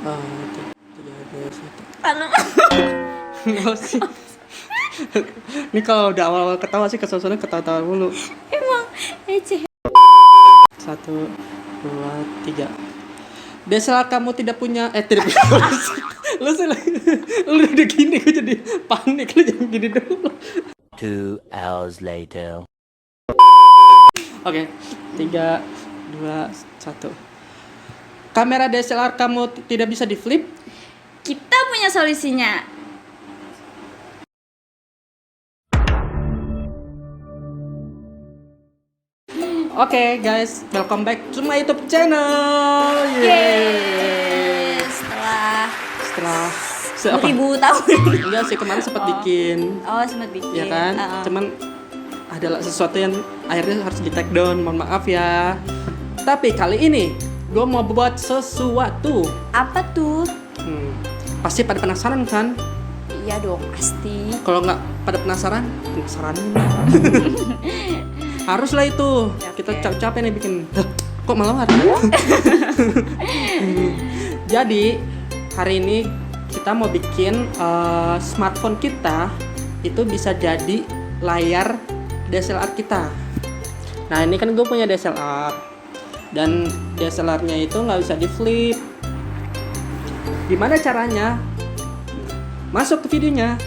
Tiga, dua, satu. Aduh. Nggak sih. Ini kalau udah awal-awal ketawa sih kesusunnya ketawa-tawa mulu. Emang receh. 1, 2, 3. DSLR kamu tidak punya tidak punya. Lu sih lu udah gini gue jadi panik, lu jangan gini dulu. 2 hours later. Oke, 3, 2, 1. Kamera DSLR kamu tidak bisa di flip? Kita punya solusinya. Oke guys, welcome back to my YouTube channel. Yeay. Setelah apa? 1000 tahun. Enggak sih, kemarin sempat bikin. Oh, sempat bikin. Ya kan? Cuman adalah sesuatu yang akhirnya harus di take down. Mohon maaf ya. Tapi kali ini gue mau buat sesuatu. Apa tuh? Pasti pada penasaran kan? Iya dong, pasti. Kalau nggak pada penasaran haruslah itu. Kita capek-capek nih bikin. Kok malah Jadi hari ini kita mau bikin smartphone kita itu bisa jadi layar DSLR kita. Nah ini kan gue punya DSLR dan DSLR-nya itu nggak bisa di flip. Gimana caranya? Masuk ke videonya.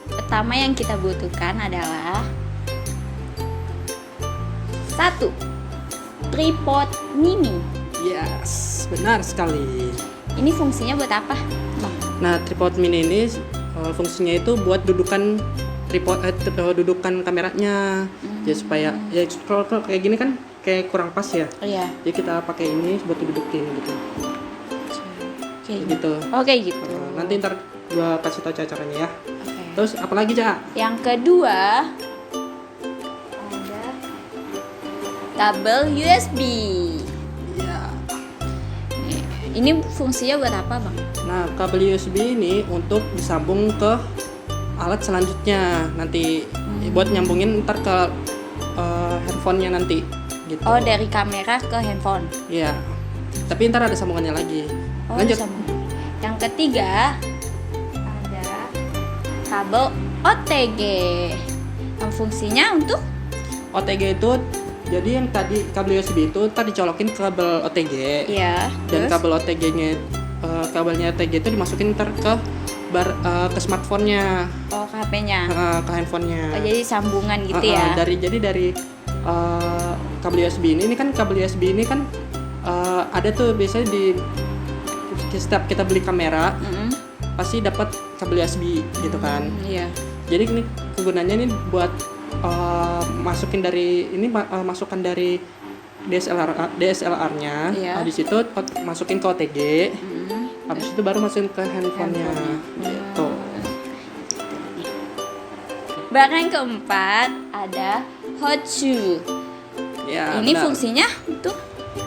Pertama yang kita butuhkan adalah 1. Tripod mini. Yes, benar sekali. Ini fungsinya buat apa, Bang? Nah, tripod mini ini fungsinya itu buat dudukan tripod, dudukan kameranya. Ya supaya ya scroll kayak gini kan kayak kurang pas ya. Oh iya. Jadi kita pakai ini buat dudukin gitu. Oke. Gitu. Oke gitu. Nanti ntar gua kasih tahu caranya ya. Oke. Terus apalagi, Cak? Yang kedua ada kabel USB. Ya. Ini fungsinya buat apa, Bang? Nah, kabel USB ini untuk disambung ke alat selanjutnya nanti buat nyambungin ntar ke handphonenya nanti gitu. Oh, dari kamera ke handphone. Iya. Tapi ntar ada sambungannya lagi. Oh, Lanjut. Yang ketiga ada kabel OTG. Yang fungsinya untuk OTG itu jadi yang tadi kabel USB itu ntar dicolokin ke kabel OTG. ya. Dan Terus? kabel OTG-nya kabelnya OTG itu dimasukin ntar ke ke smartphone-nya, Oh, ke HP-nya. ke handphonenya. Oh, jadi sambungan gitu ya. Dari kabel USB ini kan kabel USB ini kan ada tuh biasanya di setiap kita beli kamera pasti dapat kabel USB gitu kan. Iya. Jadi ini kegunaannya ini buat masukan dari DSLR-nya. Iya. Habis itu masukin ke OTG. Habis itu baru masukin ke handphonenya. Gitu. Barang yang keempat ada hot shoe. Ya, Ini benar. fungsinya untuk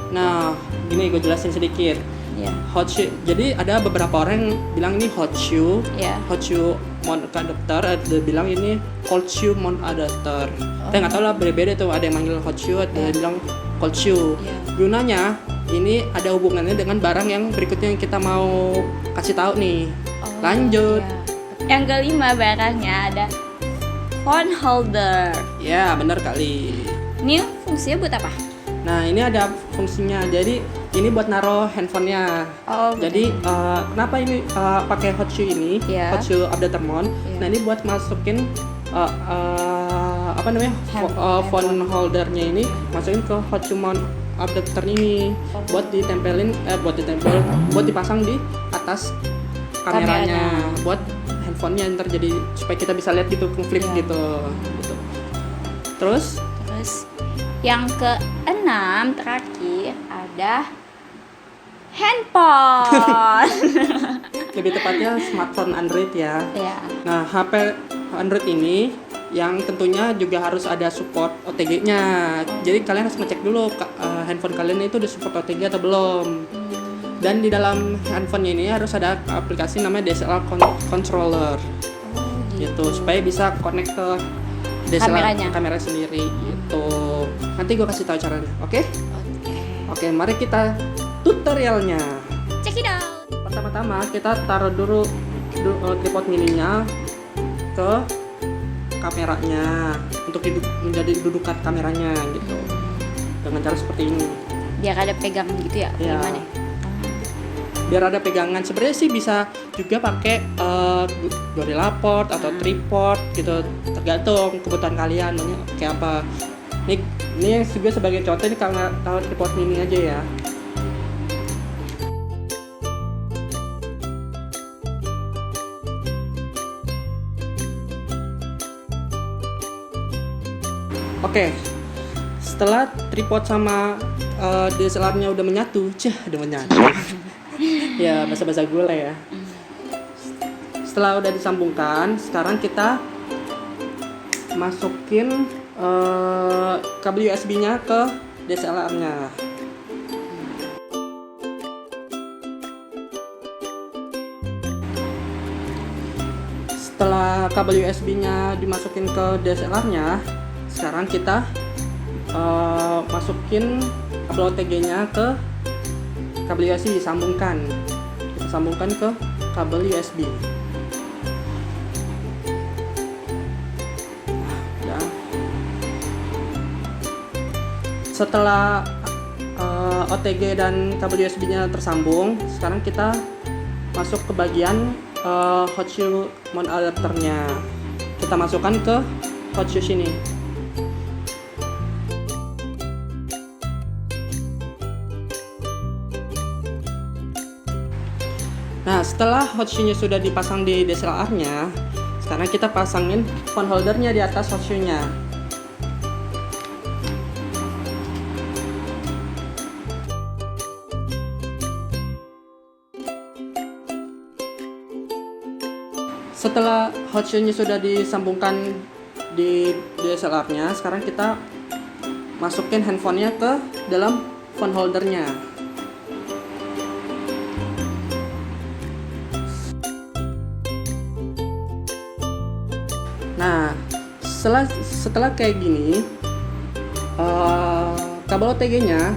Nah, gini gue jelasin sedikit. ya. Hot shoe. Jadi ada beberapa orang yang bilang ini hot shoe. Ya. Hot shoe mount adapter, ada bilang ini cold shoe mount adapter. Saya nggak tahu lah, beda-beda tuh. Ada yang manggil hot shoe, ada yang bilang cold shoe. Gunanya ini ada hubungannya dengan barang yang berikutnya yang kita mau kasih tahu nih. Lanjut. Ya. Yang kelima barangnya ada phone holder. Ya, benar kali. Ini fungsinya buat apa? Nah, ini ada fungsinya. Jadi ini buat naruh handphonenya. Oh, Jadi kenapa ini pakai hot shoe ini? Ya. Hot shoe adapter mount. Ya. Nah, ini buat masukin apa namanya? Phone holdernya ini masukin ke hot shoe mount adapter ini buat buat dipasang di atas kameranya. Buat handphonenya ntar jadi supaya kita bisa lihat gitu, flip gitu. Terus yang keenam terakhir ada handphone. lebih tepatnya smartphone Android ya. Ya. Nah, HP Android ini yang tentunya juga harus ada support OTG-nya. Jadi kalian harus ngecek dulu handphone kalian itu udah support OTG atau belum. Dan di dalam handphonenya ini harus ada aplikasi namanya DSLR controller. Gitu, supaya bisa connect ke DSLR kamera sendiri gitu. Nanti gue kasih tahu caranya, oke? Oke, mari kita tutorialnya. check it out. Pertama-tama kita taruh dulu tripod mininya ke kameranya untuk menjadi dudukan kameranya gitu. Dengan cara seperti ini. Biar ada pegang gitu ya? Ya. Gimana? Biar ada pegangan. Sebenarnya sih bisa juga pakai gorilla port atau tripod gitu, tergantung kebutuhan kalian maunya kayak apa. Ini juga sebagai contoh, ini karena taruh tripod mini aja ya. Oke, setelah tripod sama DSLR-nya udah menyatu, udah menyatu. Ya, bahasa-bahasa gue lah ya. Setelah udah disambungkan, sekarang kita masukin kabel USB-nya ke DSLR-nya. Setelah kabel USB-nya dimasukin ke DSLR-nya, sekarang kita masukin kabel OTG-nya ke kabel USB, disambungkan. Kita sambungkan ke kabel USB. Ya. Setelah OTG dan kabel USB-nya tersambung, sekarang kita masuk ke bagian hot shoe mount adapternya. Kita masukkan ke hot shoe sini. Nah, setelah hot shoe-nya sudah dipasang di DSLR-nya, sekarang kita pasangin phone holder-nya di atas hot shoe-nya. Setelah hot shoe-nya sudah disambungkan di DSLR-nya, sekarang kita masukin handphonenya ke dalam phone holder-nya. Nah, setelah kayak gini, kabel OTG-nya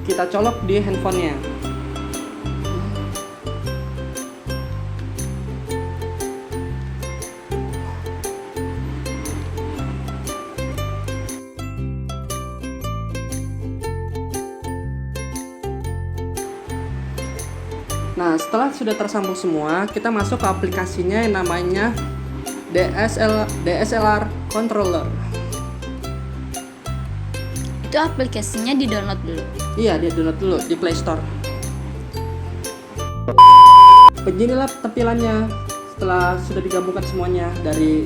kita colok di handphonenya. Nah, setelah sudah tersambung semua, kita masuk ke aplikasinya yang namanya DSLR Controller. Itu aplikasinya di-download dulu. Iya, dia download dulu di Play Store. Beginilah tampilannya setelah sudah digabungkan semuanya. Dari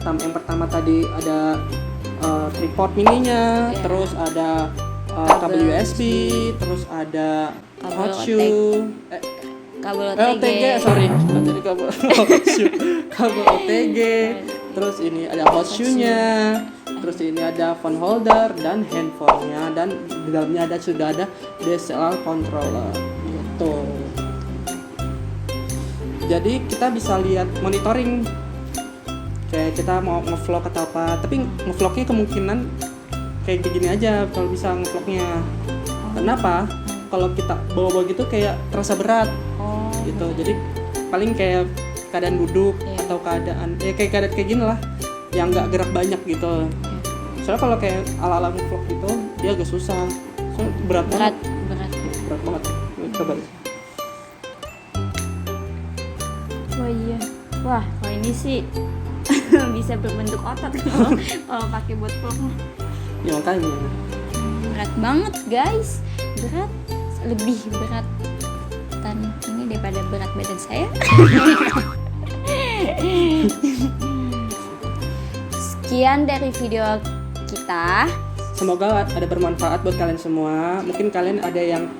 yang pertama tadi ada tripod mininya, terus ada kabel USB, terus ada hot shoe, kabel OTG, sorry, jadi kabel hot shoe, kabel OTG, terus ini ada hot shoe-nya, terus ini ada phone holder dan handphonenya, dan di dalamnya sudah ada DSLR controller gitu. Jadi kita bisa lihat monitoring, kayak kita mau ngevlog atau apa, tapi ngevlognya kemungkinan kayak begini aja kalau bisa ngevlognya. Kenapa? Kalau kita bawa-bawa gitu kayak terasa berat. Gitu. Jadi paling kayak keadaan duduk atau keadaan kayak keadaan kayak gini lah, yang nggak gerak banyak gitu. Soalnya kalau kayak ala-ala vlog gitu dia agak susah. Soalnya berat banget. Coba. Oh iya. Wah, kalau ini sih bisa berbentuk otot kalau pakai buat vlog. Ya makanya. Berat banget, guys. Berat, lebih berat ini daripada berat badan saya. Sekian dari video kita. Semoga ada bermanfaat buat kalian semua. Mungkin kalian ada yang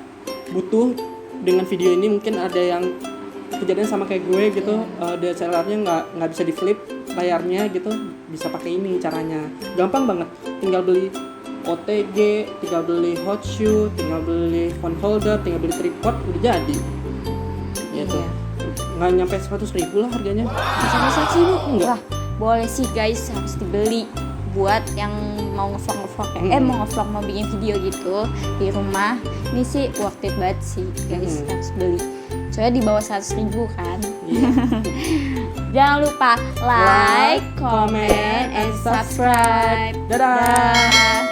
butuh dengan video ini, mungkin ada yang kejadian sama kayak gue gitu, DSLR-nya nggak bisa di flip layarnya gitu, bisa pakai ini caranya. Gampang banget, tinggal beli OTG, tinggal beli hot shoe, tinggal beli phone holder, tinggal beli tripod, udah jadi. Gitu. Nggak nyampe 100.000 lah harganya. Sampai 100.000? Enggak. Wah, boleh sih guys, harus dibeli buat yang mau ngevlog mau bikin video gitu di rumah. Ini sih worth it banget sih guys, harus beli. Soalnya di bawah 100.000 kan. Iya. Jangan lupa like, comment, and subscribe. Dadah. Dah.